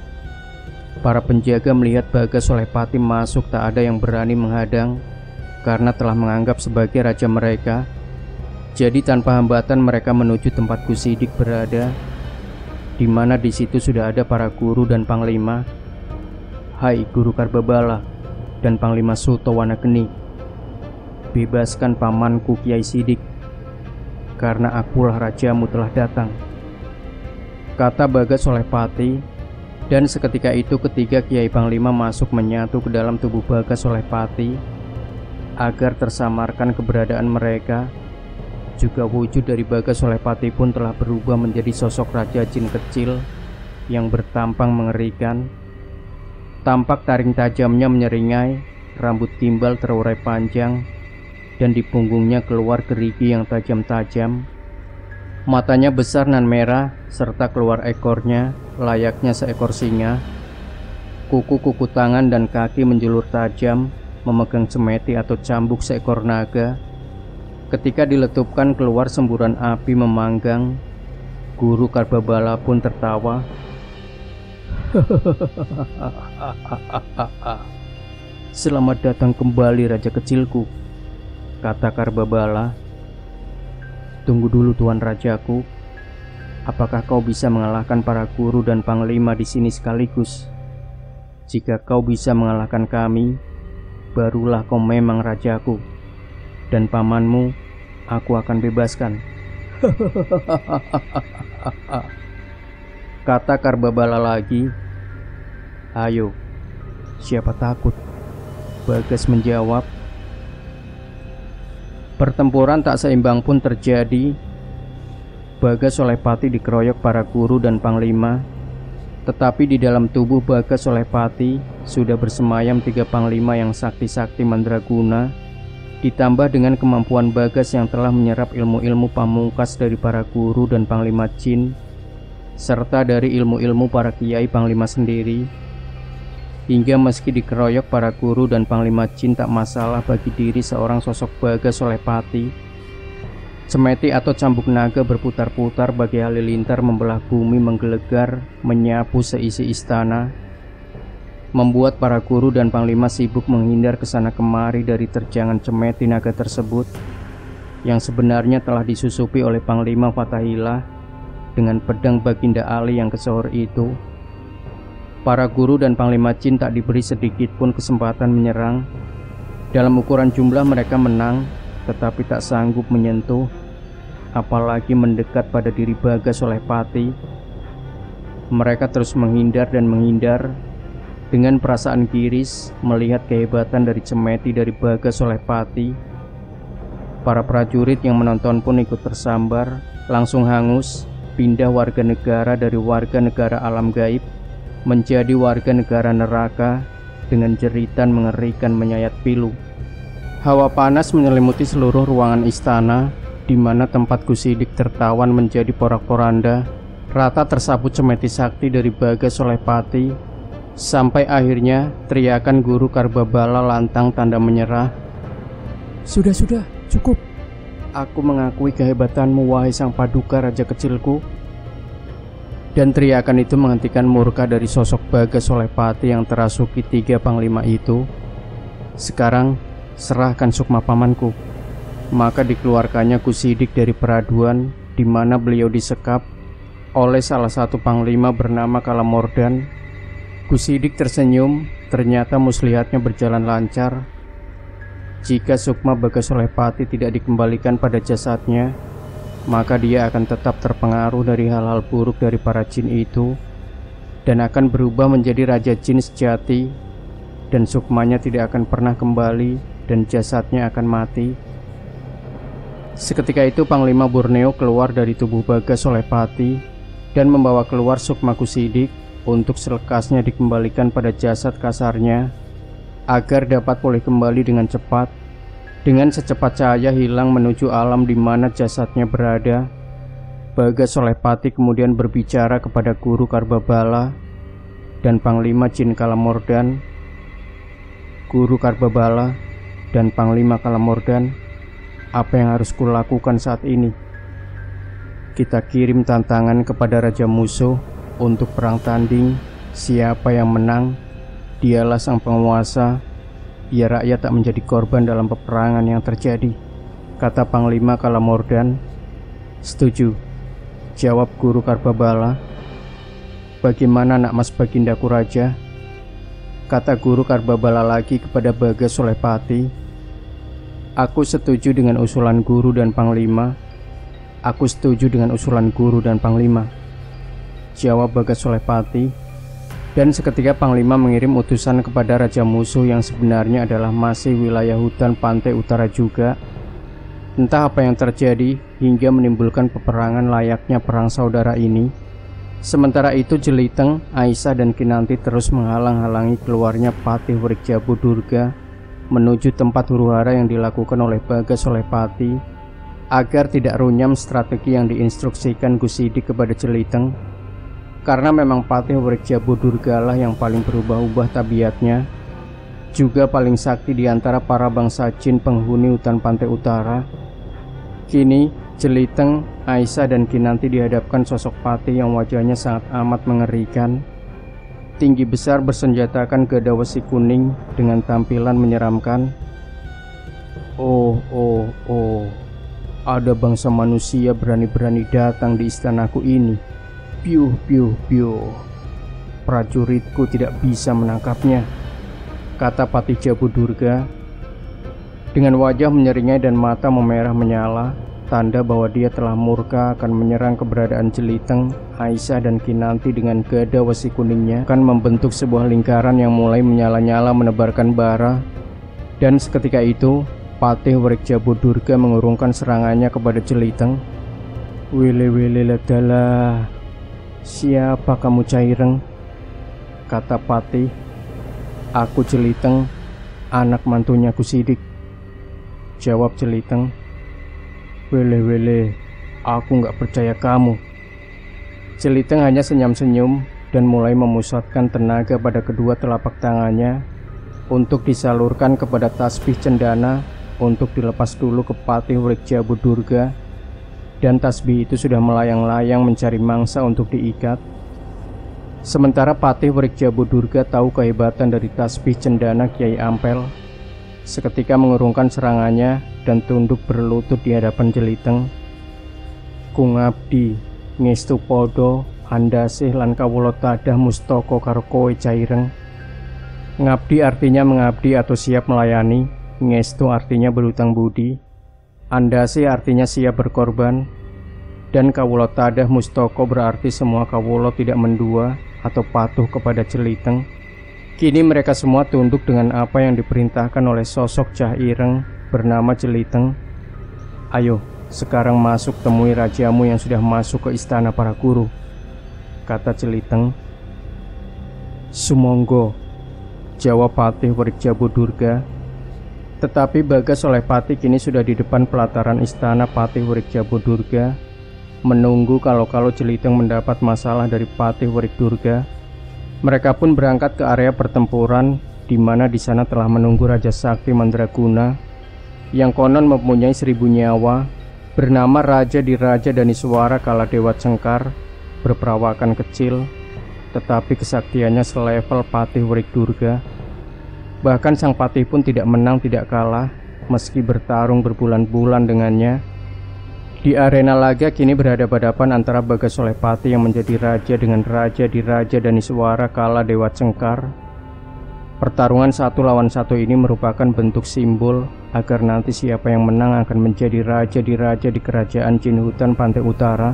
Para penjaga melihat Bagas Solepati masuk tak ada yang berani menghadang karena telah menganggap sebagai raja mereka. Jadi tanpa hambatan mereka menuju tempat Gusidik berada, di mana di situ sudah ada para guru dan panglima. Hai Guru Karbabala dan Panglima Suto Wanageni, bebaskan pamanku Kiai Sidik, karena akulah rajamu telah datang, kata Bagas Solepati. Dan seketika itu ketiga kiai panglima masuk menyatu ke dalam tubuh Bagas Solepati agar tersamarkan keberadaan mereka. Juga wujud dari Bagas Solepati pun telah berubah menjadi sosok raja jin kecil yang bertampang mengerikan. Tampak taring tajamnya menyeringai, rambut gimbal terurai panjang, dan di punggungnya keluar gerigi yang tajam-tajam. Matanya besar nan merah, serta keluar ekornya layaknya seekor singa. Kuku-kuku tangan dan kaki menjulur tajam, memegang cemeti atau cambuk seekor naga. Ketika diletupkan keluar semburan api memanggang, Guru Karbabala pun tertawa. Selamat datang kembali raja kecilku, kata Karbabala. Tunggu dulu tuan rajaku, apakah kau bisa mengalahkan para guru dan panglima di sini sekaligus? Jika kau bisa mengalahkan kami, barulah kau memang rajaku, dan pamanmu aku akan bebaskan. Kata Karbabala lagi. Ayo, siapa takut? Bagas menjawab. Pertempuran tak seimbang pun terjadi. Bagas Solepati dikeroyok para guru dan panglima, tetapi di dalam tubuh Bagas Solepati sudah bersemayam 3 panglima yang sakti-sakti mandraguna, ditambah dengan kemampuan Bagas yang telah menyerap ilmu-ilmu pamungkas dari para guru dan panglima jin, serta dari ilmu-ilmu para kiai panglima sendiri. Hingga meski dikeroyok para guru dan panglima jin tak masalah bagi diri seorang sosok Bagas Solepati. Cemeti atau cambuk naga berputar-putar bagai halilintar membelah bumi menggelegar, menyapu seisi istana, membuat para guru dan panglima sibuk menghindar ke sana kemari dari terjangan cemeti naga tersebut, yang sebenarnya telah disusupi oleh Panglima Fatahillah dengan pedang Baginda Ali yang kesohor itu. Para guru dan panglima jin tak diberi sedikit pun kesempatan menyerang. Dalam ukuran jumlah mereka menang, tetapi tak sanggup menyentuh, apalagi mendekat pada diri Bagas Solepati. Mereka terus menghindar dan menghindar, dengan perasaan giris melihat kehebatan dari cemeti dari Bagas Solepati. Para prajurit yang menonton pun ikut tersambar, langsung hangus, pindah warga negara dari warga negara alam gaib menjadi warga negara neraka dengan jeritan mengerikan menyayat pilu. Hawa panas menyelimuti seluruh ruangan istana, di mana tempat Gusidik tertawan menjadi porak-poranda. Rata tersapu cemeti sakti dari Bagas oleh Pati, sampai akhirnya teriakan Guru Karbabala lantang tanda menyerah. Sudah, cukup. Aku mengakui kehebatanmu, wahai sang paduka raja kecilku. Dan teriakan itu menghentikan murka dari sosok Bagas oleh Pati yang terasuki 3 panglima itu. Sekarang serahkan sukma pamanku. Maka dikeluarkannya Gusidik dari peraduan, di mana beliau disekap oleh salah satu panglima bernama Kalamordan. Gusidik tersenyum, ternyata muslihatnya berjalan lancar. Jika sukma Bagas oleh Pati tidak dikembalikan pada jasadnya, maka dia akan tetap terpengaruh dari hal-hal buruk dari para jin itu, dan akan berubah menjadi raja jin sejati, dan sukmanya tidak akan pernah kembali, dan jasadnya akan mati. Seketika itu Panglima Borneo keluar dari tubuh Bagas oleh Pati dan membawa keluar sukma Gusidik untuk selekasnya dikembalikan pada jasad kasarnya agar dapat pulih kembali dengan cepat. Dengan secepat cahaya hilang menuju alam di mana jasadnya berada. Bagas oleh Pati kemudian berbicara kepada Guru Karbabala dan Panglima Jin Kalamordan. Guru Karbabala dan Panglima Kalamordan, apa yang harus kulakukan saat ini? Kita kirim tantangan kepada Raja Musuh untuk perang tanding. Siapa yang menang, dialah sang penguasa, biar rakyat tak menjadi korban dalam peperangan yang terjadi, kata Panglima Kalamordan. Setuju, jawab Guru Karbabala. Bagaimana nak Mas Bagindaku Raja? Kata Guru Karbabala lagi kepada Bagas oleh Pati. Aku setuju dengan usulan Guru dan Panglima. Aku setuju dengan usulan Guru dan Panglima, jawab Bagas oleh Pati. Dan seketika Panglima mengirim utusan kepada Raja Musuh yang sebenarnya adalah masih wilayah hutan pantai utara juga. Entah apa yang terjadi hingga menimbulkan peperangan layaknya perang saudara ini. Sementara itu Jeliteng, Aisyah dan Kinanti terus menghalang-halangi keluarnya Patih Wrejabu Durga menuju tempat huru-hara yang dilakukan oleh Bagas oleh Pati agar tidak runyam strategi yang diinstruksikan Gusidik kepada Jeliteng. Karena memang Patih Wrejabu Durga lah yang paling berubah-ubah tabiatnya, juga paling sakti di antara para bangsa jin penghuni hutan pantai utara. Kini Jeliteng, Aisyah dan Kinanti dihadapkan sosok Patih yang wajahnya sangat amat mengerikan. Tinggi besar bersenjatakan gada besi kuning dengan tampilan menyeramkan. Oh, ada bangsa manusia berani-berani datang di istanaku ini. Piuh. Prajuritku tidak bisa menangkapnya, kata Patih Jabu Durga. Dengan wajah menyeringai dan mata memerah menyala, tanda bahwa dia telah murka akan menyerang keberadaan Jeliteng, Aisyah dan Kinanti dengan gada besi kuningnya akan membentuk sebuah lingkaran yang mulai menyala-nyala menebarkan bara. Dan seketika itu Patih Wrejabu Durga mengurungkan serangannya kepada Jeliteng. Wele ledala, siapa kamu Caireng? Kata Patih. Aku Jeliteng, anak mantunya Gusidik, jawab Jeliteng. Wele, aku nggak percaya kamu. Jeliteng hanya senyum-senyum dan mulai memusatkan tenaga pada kedua telapak tangannya untuk disalurkan kepada tasbih cendana untuk dilepas dulu ke Patih Wrejabu Durga. Dan tasbih itu sudah melayang-layang mencari mangsa untuk diikat. Sementara Patih Wrejabu Durga tahu kehebatan dari tasbih cendana Kiai Ampel. Seketika mengurungkan serangannya dan tunduk berlutut di hadapan Jeliteng. Kungabdi ngestu podo andasih lan kawula tadah mustaka karo kowe Caireng. Ngabdi artinya mengabdi atau siap melayani. Ngestu artinya berhutang budi. Andasih artinya siap berkorban. Dan kawula tadah mustaka berarti semua kawula tidak mendua atau patuh kepada Jeliteng. Kini mereka semua tunduk dengan apa yang diperintahkan oleh sosok Cah Ireng bernama Jeliteng. Ayo, sekarang masuk temui rajamu yang sudah masuk ke istana para guru, kata Jeliteng. Sumonggo, jawab Patih Wrejabu Durga. Tetapi Bagas oleh Patih kini sudah di depan pelataran istana Patih Wurik Jabodurga, menunggu kalau-kalau Jeliteng mendapat masalah dari Patih Wurik Durga. Mereka pun berangkat ke area pertempuran, di mana di sana telah menunggu Raja Sakti Mandraguna yang konon mempunyai 1000 nyawa, bernama Raja Diraja Daniswara Kaladewa Cengkar, berperawakan kecil, tetapi kesaktiannya selevel Patih Wurik Durga. Bahkan sang patih pun tidak menang tidak kalah, meski bertarung berbulan-bulan dengannya. Di arena laga kini berhadapan-hadapan antara Bagas oleh Patih yang menjadi raja dengan Raja Diraja Daniswara Kaladewa Cengkar. Pertarungan 1 lawan 1 ini merupakan bentuk simbol agar nanti siapa yang menang akan menjadi Raja Diraja di Kerajaan Jin Hutan Pantai Utara.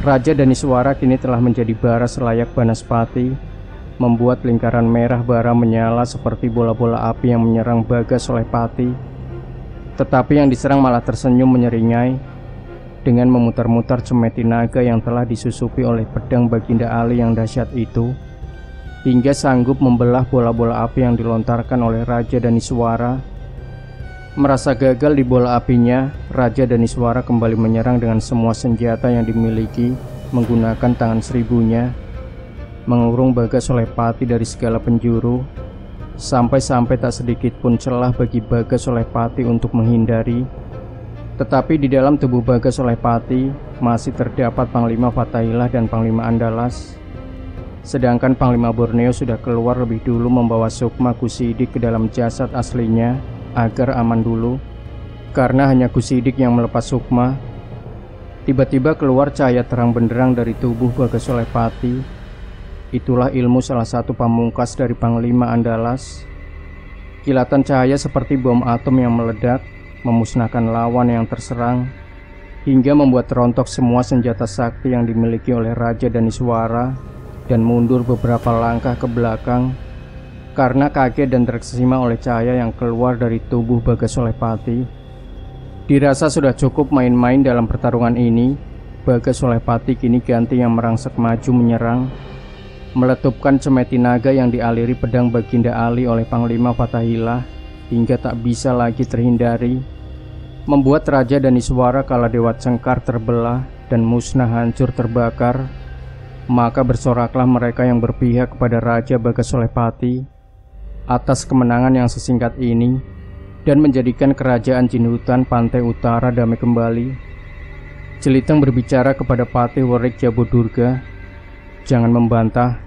Raja Daniswara kini telah menjadi bara selayak Banaspati, membuat lingkaran merah bara menyala seperti bola-bola api yang menyerang Bagas oleh Patih. Tetapi yang diserang malah tersenyum menyeringai dengan memutar-mutar cemeti naga yang telah disusupi oleh pedang Baginda Ali yang dahsyat itu, hingga sanggup membelah bola-bola api yang dilontarkan oleh Raja Daniswara. Merasa gagal di bola apinya, Raja Daniswara kembali menyerang dengan semua senjata yang dimiliki, menggunakan tangan seribunya, mengurung Bagas oleh Patih dari segala penjuru, sampai-sampai tak sedikit pun celah bagi Bagas oleh Patih untuk menghindari. Tetapi di dalam tubuh Bagas oleh Patih masih terdapat Panglima Fathaillah dan Panglima Andalas. Sedangkan Panglima Borneo sudah keluar lebih dulu membawa Sukma Kusidik ke dalam jasad aslinya agar aman dulu, karena hanya Kusidik yang melepas Sukma. Tiba-tiba keluar cahaya terang benderang dari tubuh Bagas oleh Patih. Itulah ilmu salah satu pamungkas dari Panglima Andalas. Kilatan cahaya seperti bom atom yang meledak, memusnahkan lawan yang terserang, hingga membuat rontok semua senjata sakti yang dimiliki oleh Raja Daniswara, dan mundur beberapa langkah ke belakang karena kaget dan terkesima oleh cahaya yang keluar dari tubuh Bagas oleh Patih. Dirasa sudah cukup main-main dalam pertarungan ini, Bagas oleh Patih kini ganti yang merangsek maju menyerang, meletupkan cemeti naga yang dialiri pedang Baginda Ali oleh Panglima Fathaillah hingga tak bisa lagi terhindari, membuat Raja Daniswara Kaladewa Cengkar terbelah dan musnah hancur terbakar. Maka bersoraklah mereka yang berpihak kepada Raja Bagas oleh Patih atas kemenangan yang sesingkat ini dan menjadikan Kerajaan Jin Hutan Pantai Utara damai kembali. Jeliteng berbicara kepada Patih Wurik Jabodurga, "Jangan membantah,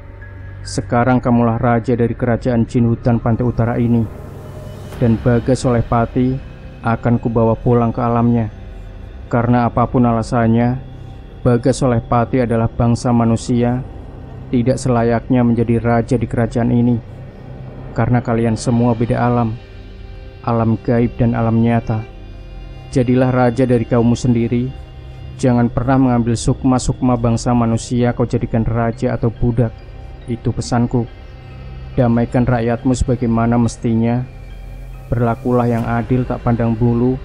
sekarang kamulah raja dari Kerajaan Jin Hutan Pantai Utara ini, dan Bagas oleh Patih akan kubawa pulang ke alamnya. Karena apapun alasannya, Bagas oleh Patih adalah bangsa manusia, tidak selayaknya menjadi raja di kerajaan ini. Karena kalian semua beda alam, alam gaib dan alam nyata. Jadilah raja dari kaummu sendiri. Jangan pernah mengambil sukma-sukma bangsa manusia kau jadikan raja atau budak. Itu pesanku. Damaikan rakyatmu sebagaimana mestinya. Berlakulah yang adil tak pandang bulu.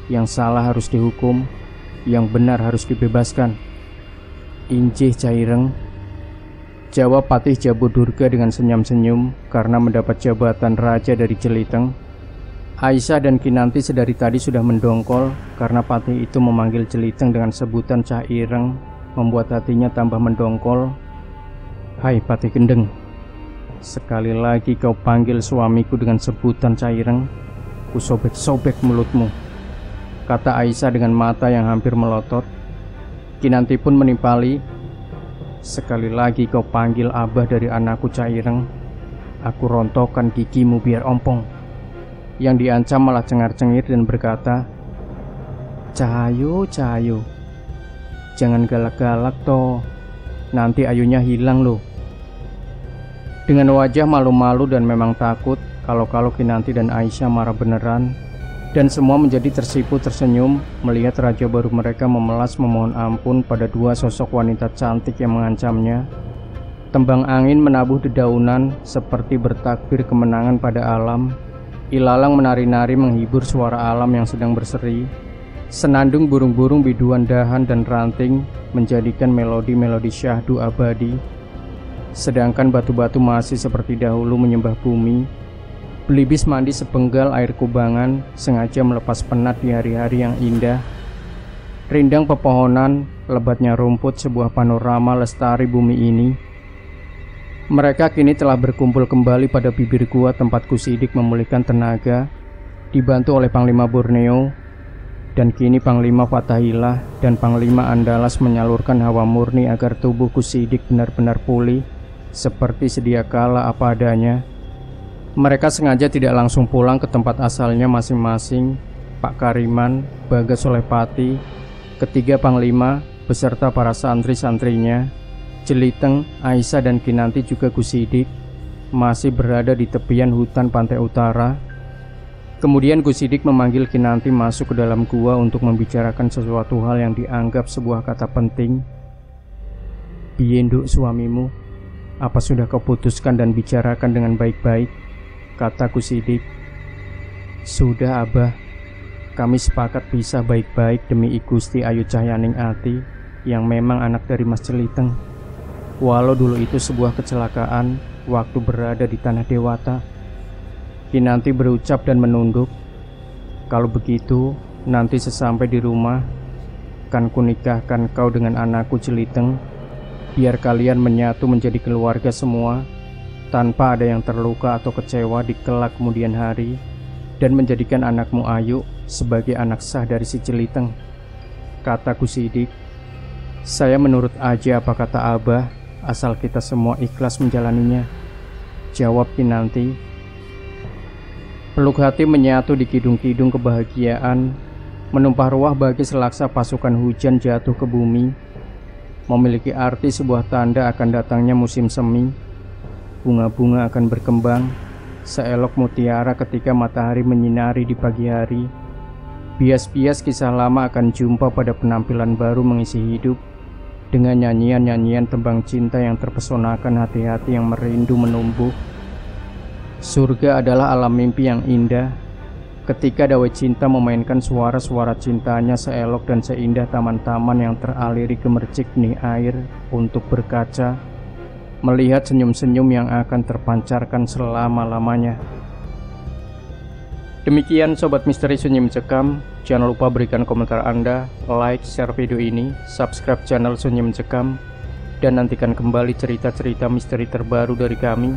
Yang salah harus dihukum, yang benar harus dibebaskan." "Injih Cai Ireng," jawab Patih Jabodurga dengan senyum-senyum karena mendapat jabatan raja dari Jeliteng. Aisyah dan Kinanti sedari tadi sudah mendongkol karena Patih itu memanggil Jeliteng dengan sebutan Cai Ireng, membuat hatinya tambah mendongkol. "Hai Patih Gendeng, sekali lagi kau panggil suamiku dengan sebutan Cai Ireng, ku sobek-sobek mulutmu," kata Aisyah dengan mata yang hampir melotot. Kinanti pun menimpali, "Sekali lagi kau panggil abah dari anakku Cai Ireng, aku rontokkan gigimu biar ompong." Yang diancam malah cengar-cengir dan berkata, "Cahayu, Cahayu, jangan galak-galak toh, nanti ayunya hilang loh." Dengan wajah malu-malu dan memang takut kalau Kinanti dan Aisyah marah beneran, dan semua menjadi tersipu tersenyum melihat raja baru mereka memelas memohon ampun pada dua sosok wanita cantik yang mengancamnya. Tembang angin menabuh dedaunan seperti bertakbir kemenangan pada alam. Ilalang menari-nari menghibur suara alam yang sedang berseri. Senandung burung-burung biduan dahan dan ranting menjadikan melodi-melodi syahdu abadi. Sedangkan batu-batu masih seperti dahulu menyembah bumi. Belibis mandi sepenggal air kubangan, sengaja melepas penat di hari-hari yang indah. Rindang pepohonan, lebatnya rumput, sebuah panorama lestari bumi ini. Mereka kini telah berkumpul kembali pada bibir gua tempat Kusidik memulihkan tenaga, dibantu oleh Panglima Borneo. Dan kini Panglima Fathaillah dan Panglima Andalas menyalurkan hawa murni agar tubuh Kusidik benar-benar pulih seperti sedia kala apa adanya. Mereka sengaja tidak langsung pulang ke tempat asalnya masing-masing. Pak Kariman, Bagas Solepati, ketiga Panglima beserta para santri-santrinya, Jeliteng, Aisyah dan Kinanti juga Kusidik masih berada di tepian hutan pantai utara. Kemudian Kusidik memanggil Kinanti masuk ke dalam gua untuk membicarakan sesuatu hal yang dianggap sebuah kata penting. "Piye nduk suamimu? Apa sudah kau putuskan dan bicarakan dengan baik-baik?" kata Kusidik. "Sudah Abah, kami sepakat bisa baik-baik demi I Gusti Ayu Cahyaning Ati yang memang anak dari Mas Jeliteng. Walau dulu itu sebuah kecelakaan waktu berada di Tanah Dewata." Kinanti berucap dan menunduk. "Kalau begitu, nanti sesampai di rumah, kan kunikahkan kau dengan anakku Jeliteng, biar kalian menyatu menjadi keluarga semua, tanpa ada yang terluka atau kecewa di kelak kemudian hari, dan menjadikan anakmu Ayu sebagai anak sah dari si Jeliteng," kata Kusidik. "Saya menurut aja apa kata Abah, asal kita semua ikhlas menjalaninya," jawab Kinanti. Peluk hati menyatu di kidung-kidung kebahagiaan, menumpah ruah bagi selaksa pasukan hujan jatuh ke bumi. Memiliki arti sebuah tanda akan datangnya musim semi. Bunga-bunga akan berkembang seelok mutiara ketika matahari menyinari di pagi hari. Bias-bias kisah lama akan jumpa pada penampilan baru mengisi hidup dengan nyanyian-nyanyian tembang cinta yang terpesonakan hati-hati yang merindu menumbuh. Surga adalah alam mimpi yang indah. Ketika dawai cinta memainkan suara-suara cintanya seelok dan seindah taman-taman yang teraliri gemercik benih air untuk berkaca, melihat senyum-senyum yang akan terpancarkan selama-lamanya. Demikian Sobat Misteri Sunyi Mencekam. Jangan lupa berikan komentar Anda, like, share video ini, subscribe channel Sunyi Mencekam, dan nantikan kembali cerita-cerita misteri terbaru dari kami.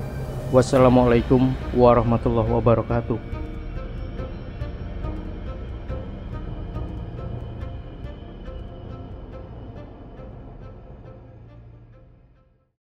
Wassalamualaikum warahmatullahi wabarakatuh.